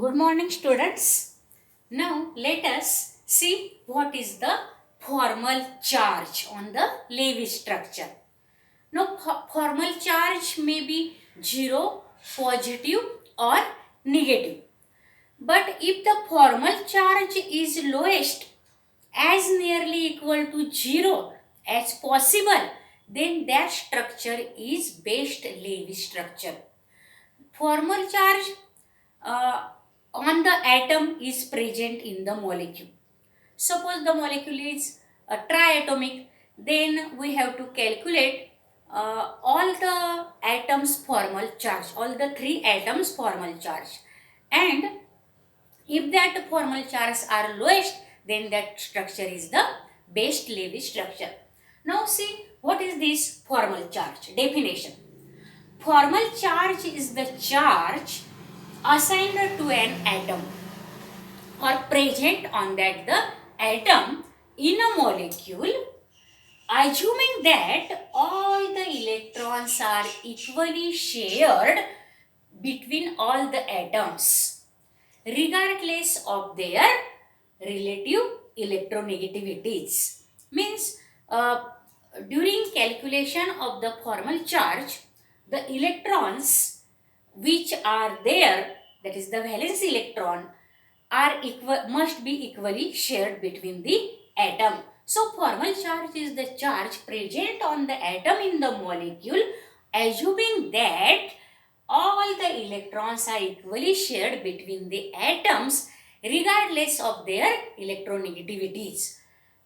Good morning, students. Now, let us see what is the formal charge on the Lewis structure. Now, formal charge may be 0, positive or negative. But if the formal charge is lowest as nearly equal to 0 as possible, then that structure is best Lewis structure. Formal charge uh, on the atom is present in the molecule. Suppose the molecule is triatomic, then we have to calculate all the atoms formal charge, all the three atoms formal charge. And if that formal charges are lowest, then that structure is the best Lewis structure. Now see what is this formal charge definition. Formal charge is the charge assigned to an atom or present on that the atom in a molecule, assuming that all the electrons are equally shared between all the atoms regardless of their relative electronegativities. Means during calculation of the formal charge, the electrons which are there, that is the valence electron, are must be equally shared between the atom. So formal charge is the charge present on the atom in the molecule, assuming that all the electrons are equally shared between the atoms regardless of their electronegativities.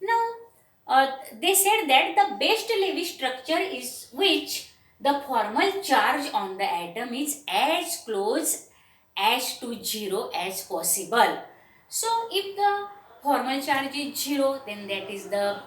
Now, they said that the best Lewis structure is which the formal charge on the atom is as close as to 0 as possible. So, if the formal charge is 0, then that is the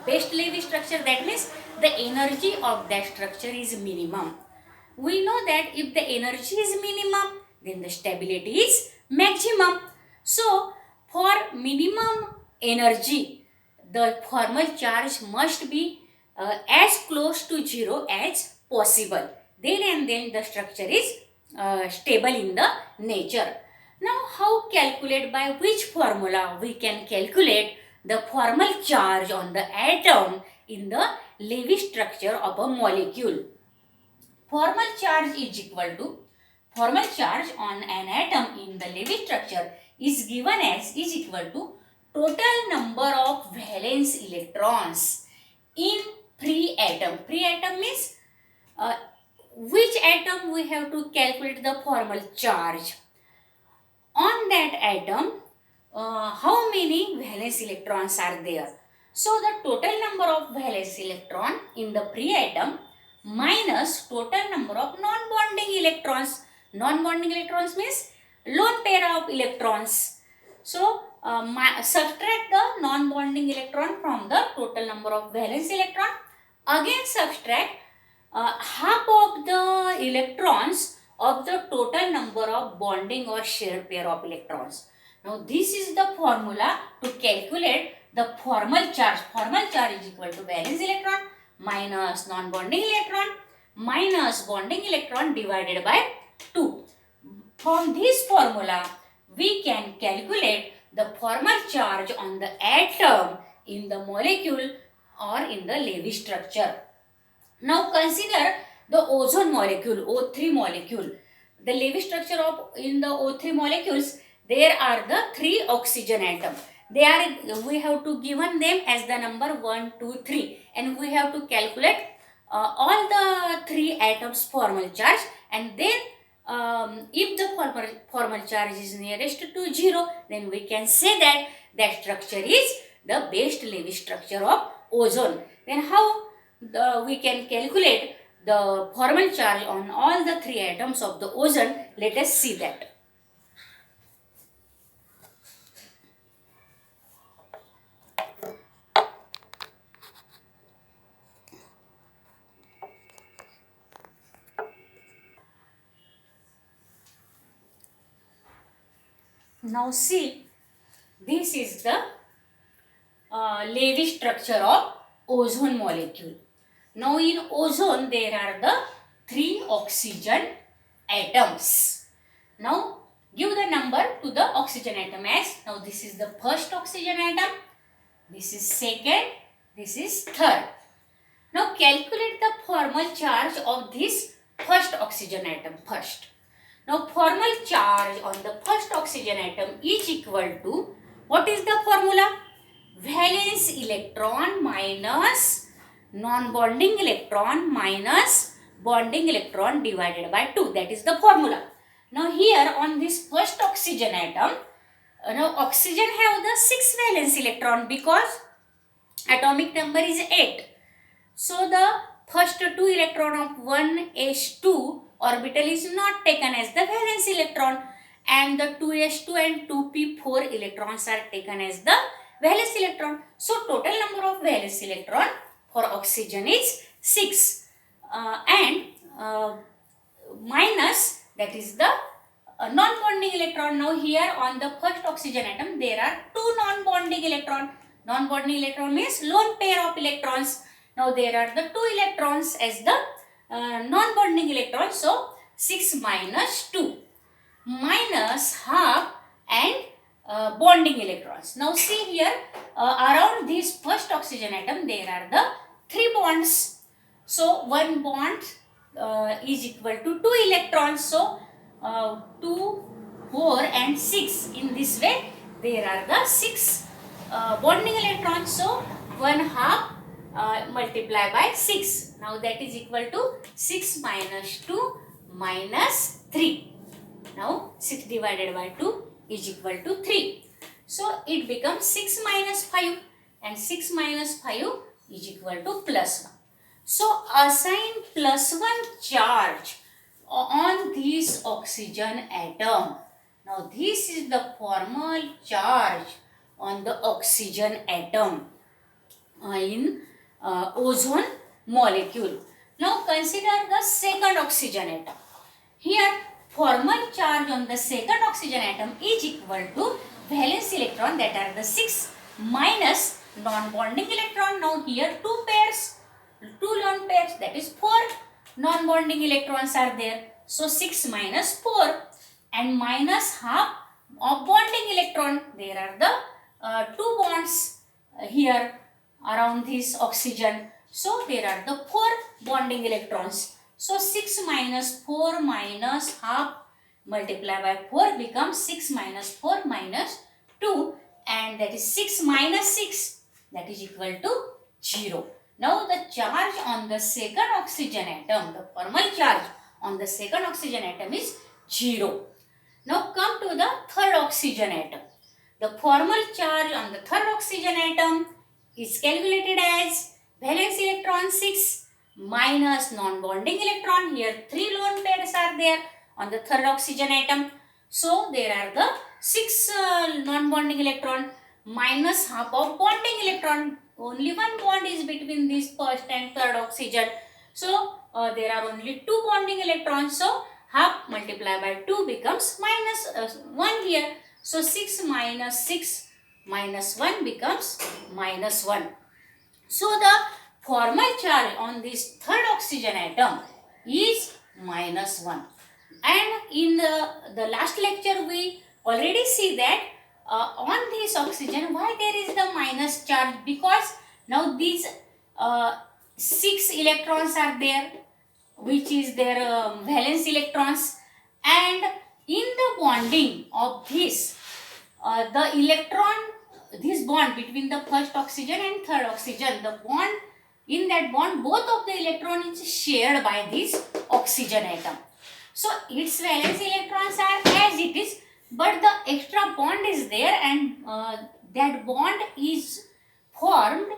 best Lewis structure. That means the energy of that structure is minimum. We know that if the energy is minimum, then the stability is maximum. So, for minimum energy, the formal charge must be as close to 0 as possible. Then the structure is stable in the nature. Now, how calculate, by which formula we can calculate the formal charge on the atom in the Lewis structure of a molecule? Formal charge is equal to, formal charge on an atom in the Lewis structure is given as, is equal to total number of valence electrons in free atom. Free atom means uh, which atom we have to calculate the formal charge. On that atom, how many valence electrons are there? So the total number of valence electron in the free atom minus total number of non-bonding electrons. Non-bonding electrons means lone pair of electrons. So subtract the non-bonding electron from the total number of valence electron. Again subtract half of the electrons of the total number of bonding or shared pair of electrons. Now this is the formula to calculate the formal charge. Formal charge is equal to valence electron minus non-bonding electron minus bonding electron divided by 2. From this formula, we can calculate the formal charge on the atom in the molecule or in the Lewis structure. Now consider the ozone molecule, O3 molecule. The Lewis structure of in the O3 molecules, there are the 3 oxygen atom. They are, we have to given them as the number 1, 2, 3, and we have to calculate all the 3 atoms formal charge, and then if the formal charge is nearest to 0, then we can say that that structure is the best Lewis structure of ozone. Then how we can calculate the formal charge on all the 3 atoms of the ozone? Let us see that. Now see, this is the Lewis structure of ozone molecule. Now in ozone there are the 3 oxygen atoms. Now Give the number to the oxygen atom as, now this is the first oxygen atom, this is second, this is third. Now calculate the formal charge of this first oxygen atom first. Now formal charge on the first oxygen atom is equal to, what is the formula? Valence electron minus non-bonding electron minus bonding electron divided by 2. That is the formula. Now here on this first oxygen atom, now oxygen have the 6 valence electron because atomic number is 8. So the first 2 electron of 1s2 orbital is not taken as the valence electron, and the 2s2 and 2p4 electrons are taken as the valence electron. So total number of valence electron for oxygen is 6 and minus, that is the non-bonding electron. Now here on the first oxygen atom there are 2 non-bonding electron. Non-bonding electron means lone pair of electrons. Now there are the 2 electrons as the non-bonding electrons. So 6 minus 2 minus half and bonding electrons. Now see here around this first oxygen atom there are the 3 bonds. So one bond is equal to 2 electrons. So 2, 4 and 6. In this way there are the 6 bonding electrons. So 1 half multiply by 6. Now that is equal to 6 minus 2 minus 3. Now 6 divided by 2 is equal to 3. So it becomes 6 minus 5 and 6 minus 5 is equal to plus 1. So assign plus 1 charge on this oxygen atom. Now this is the formal charge on the oxygen atom in ozone molecule. Now consider the second oxygen atom. Here formal charge on the second oxygen atom is equal to valence electron, that are the 6 minus non-bonding electron. Now here 2 pairs, 2 lone pairs, that is 4 non-bonding electrons are there. So 6 minus 4 and minus half of bonding electron. There are the 2 bonds here around this oxygen. So there are the 4 bonding electrons. So 6 minus 4 minus half multiplied by 4 becomes 6 minus 4 minus 2, and that is 6 minus 6, that is equal to 0. Now the charge on the second oxygen atom, the formal charge on the second oxygen atom is 0. Now come to the third oxygen atom. The formal charge on the third oxygen atom is calculated as valence electron 6 minus non-bonding electron. Here 3 lone pairs are there on the third oxygen atom. So there are the 6 non-bonding electron minus half of bonding electron. Only one bond is between this first and third oxygen. So there are only 2 bonding electrons. So half multiplied by 2 becomes minus 1 here. So 6 minus 6 minus 1 becomes minus 1. So the formal charge on this third oxygen atom is minus 1. And in the last lecture we already see that on this oxygen why there is the minus charge, because now these 6 electrons are there, which is their valence electrons, and in the bonding of this the electron, this bond between the first oxygen and third oxygen, the bond, in that bond both of the electron is shared by this oxygen atom. So its valence electrons are as it is, but the extra bond is there, and that bond is formed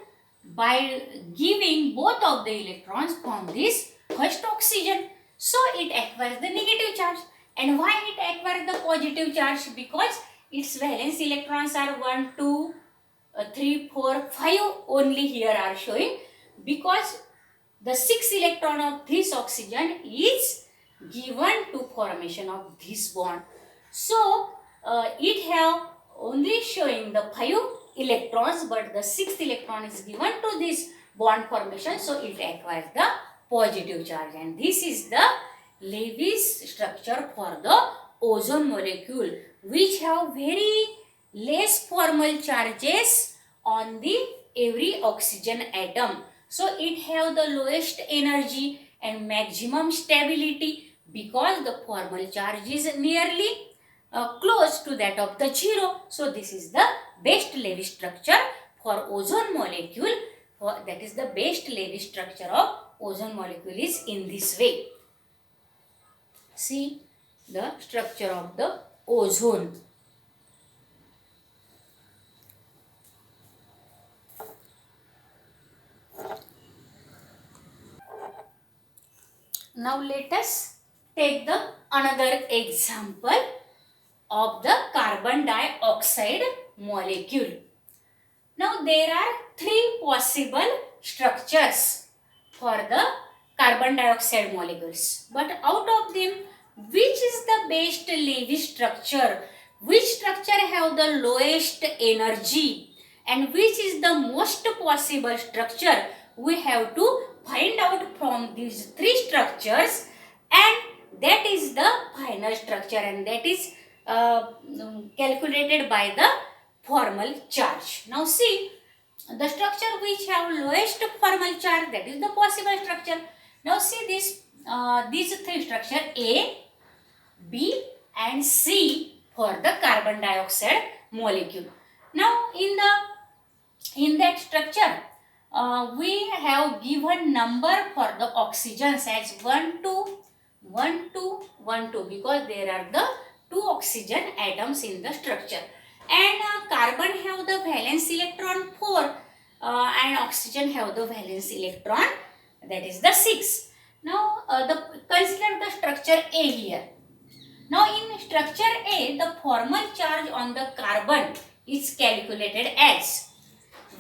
by giving both of the electrons from this first oxygen. So it acquires the negative charge. And why it acquires the positive charge? Because its valence electrons are 1, 2, 3, 4, 5 only here are showing, because the 6 electron of this oxygen is given to formation of this bond. So it have only showing the 5 electrons, but the 6th electron is given to this bond formation, so it acquires the positive charge, and this is the Lewis structure for the ozone molecule which have very less formal charges on the every oxygen atom. So it have the lowest energy and maximum stability because the formal charge is nearly close to that of the zero. So this is the best Lewis structure for ozone molecule. That is the best Lewis structure of ozone molecule is in this way. See the structure of the ozone. Now let us take the another example of the carbon dioxide molecule. Now there are three possible structures for the carbon dioxide molecules, but out of them which is the best Lewis structure, which structure have the lowest energy and which is the most possible structure, we have to find out from these three structures, and that is the final structure, and that is calculated by the formal charge. Now see, the structure which have lowest formal charge, that is the possible structure. Now see this, these three structure A, B and C for the carbon dioxide molecule. Now in that structure, we have given number for the oxygens as 1 2 1 2 1 2 because there are the two oxygen atoms in the structure, and carbon have the valence electron 4 and oxygen have the valence electron, that is the 6. Now consider the structure A here. Now in structure A, the formal charge on the carbon is calculated as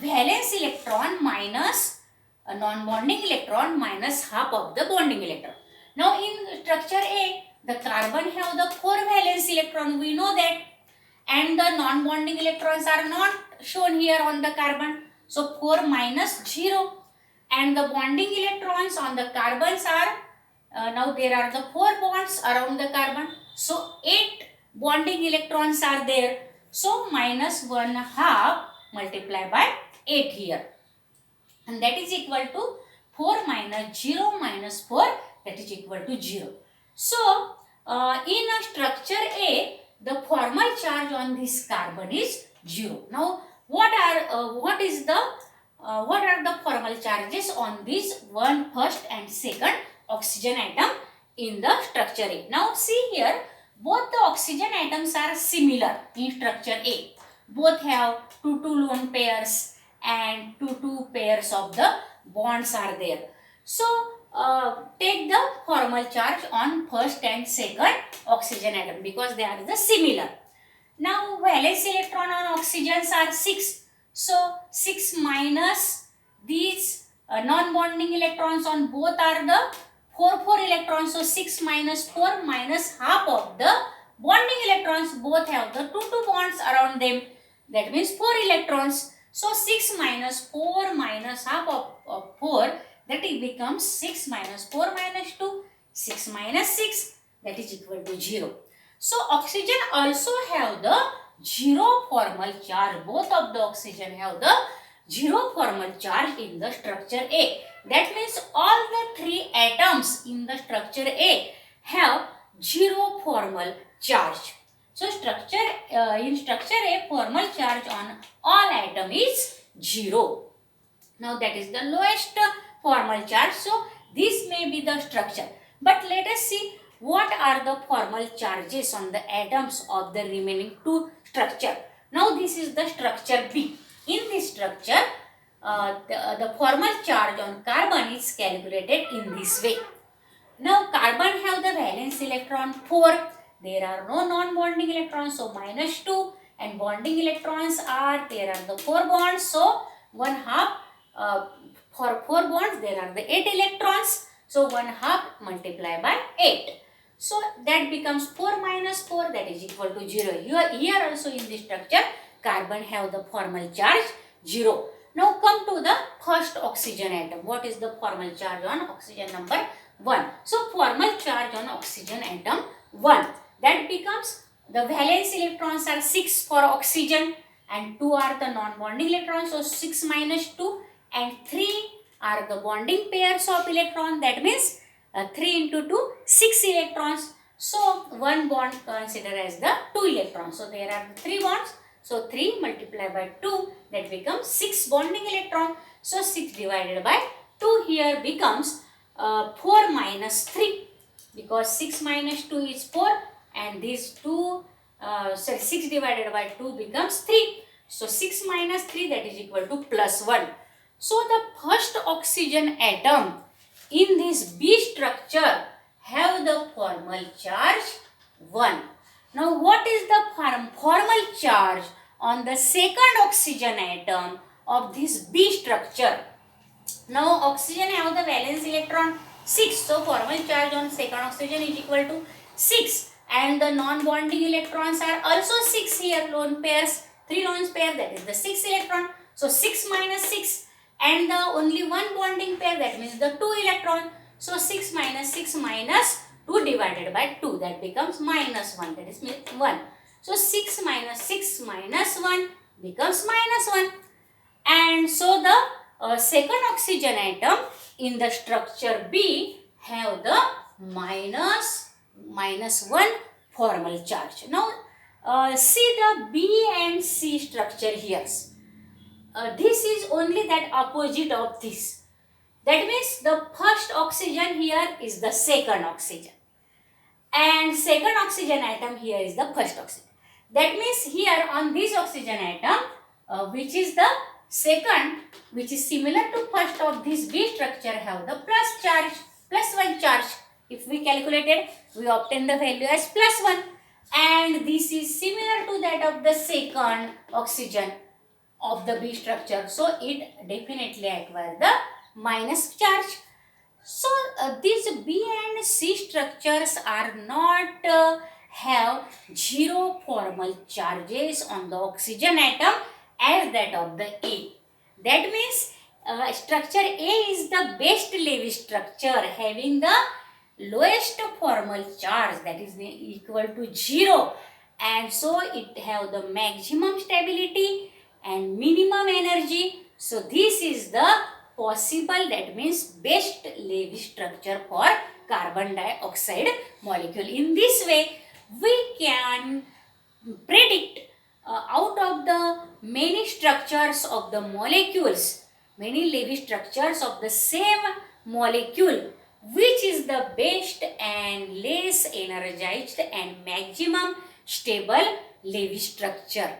valence electron minus a non-bonding electron minus half of the bonding electron. Now in structure A, the carbon have the 4 valence electron, we know that, and the non-bonding electrons are not shown here on the carbon. So 4 minus 0, and the bonding electrons on the carbons are, now there are the 4 bonds around the carbon. So 8 bonding electrons are there. So minus 1/2 multiplied by 8 here, and that is equal to 4 minus 0 minus 4, that is equal to 0. So in a structure A, the formal charge on this carbon is 0. Now what are the formal charges on this first and second oxygen atom in the structure A? Now see here, both the oxygen atoms are similar in structure A. Both have 2 lone pairs and 2 pairs of the bonds are there. So take the formal charge on first and second oxygen atom because they are the similar. Now valence electron on oxygens are 6. So 6 minus these non-bonding electrons on both are the 4 electrons. So 6 minus 4 minus half of the bonding electrons, both have the 2 bonds around them, that means 4 electrons. So 6 minus 4 minus half of 4, that it becomes 6 minus 4 minus 2, 6 minus 6, that is equal to 0. So oxygen also have the 0 formal charge. Both of the oxygen have the 0 formal charge in the structure A. That means all the 3 atoms in the structure A have 0 formal charge. So in structure A, formal charge on all atom is 0. Now that is the lowest formal charge. So this may be the structure. But let us see what are the formal charges on the atoms of the remaining 2 structure. Now this is the structure B. In this structure, the formal charge on carbon is calculated in this way. Now carbon have the valence electron 4. There are no non-bonding electrons, so minus 2, and bonding electrons are, there are the 4 bonds, so 1/2 for 4 bonds there are the 8 electrons, so 1/2 multiplied by 8. So that becomes 4 minus 4, that is equal to 0. Here also in this structure, carbon have the formal charge 0. Now come to the first oxygen atom. What is the formal charge on oxygen number 1? So formal charge on oxygen atom 1, That becomes the valence electrons are 6 for oxygen and 2 are the non-bonding electrons. So 6 minus 2 and 3 are the bonding pairs of electron. That means 3 into 2, 6 electrons. So one bond consider as the 2 electrons. So there are 3 bonds. So 3 multiplied by 2, that becomes 6 bonding electron. So 6 divided by 2 here becomes 4 minus 3, because 6 minus 2 is 4 and these 6 divided by 2 becomes 3. So 6 minus 3, that is equal to plus 1. So the first oxygen atom in this B structure have the formal charge 1. Now what is the formal charge on the second oxygen atom of this B structure? Now oxygen have the valence electron 6. So formal charge on second oxygen is equal to 6. And the non-bonding electrons are also 6 here, lone pairs, 3 lone pair, that is the 6 electron. So 6 minus 6 and the only one bonding pair, that means the 2 electron. So 6 minus 2 divided by 2, that becomes minus 1, that is 1. So 6 minus 1 becomes minus 1. And so the second oxygen atom in the structure B have the minus 1 formal charge. Now see the B and C structure here. This is only that opposite of this. That means the first oxygen here is the second oxygen. And second oxygen atom here is the first oxygen. That means here on this oxygen atom, which is the second, which is similar to first of this B structure, have the plus 1 charge. If we calculated, we obtain the value as plus 1. And this is similar to that of the second oxygen of the B structure. So it definitely acquire the minus charge. So these B and C structures are not have zero formal charges on the oxygen atom as that of the A. That means structure A is the best Lewis structure, having the lowest formal charge, that is equal to 0, and so it have the maximum stability and minimum energy. So this is the possible, that means best Lewis structure for carbon dioxide molecule. In this way we can predict out of the many structures of the molecules, many Lewis structures of the same molecule, which is the best and less energized and maximum stable Lewis structure.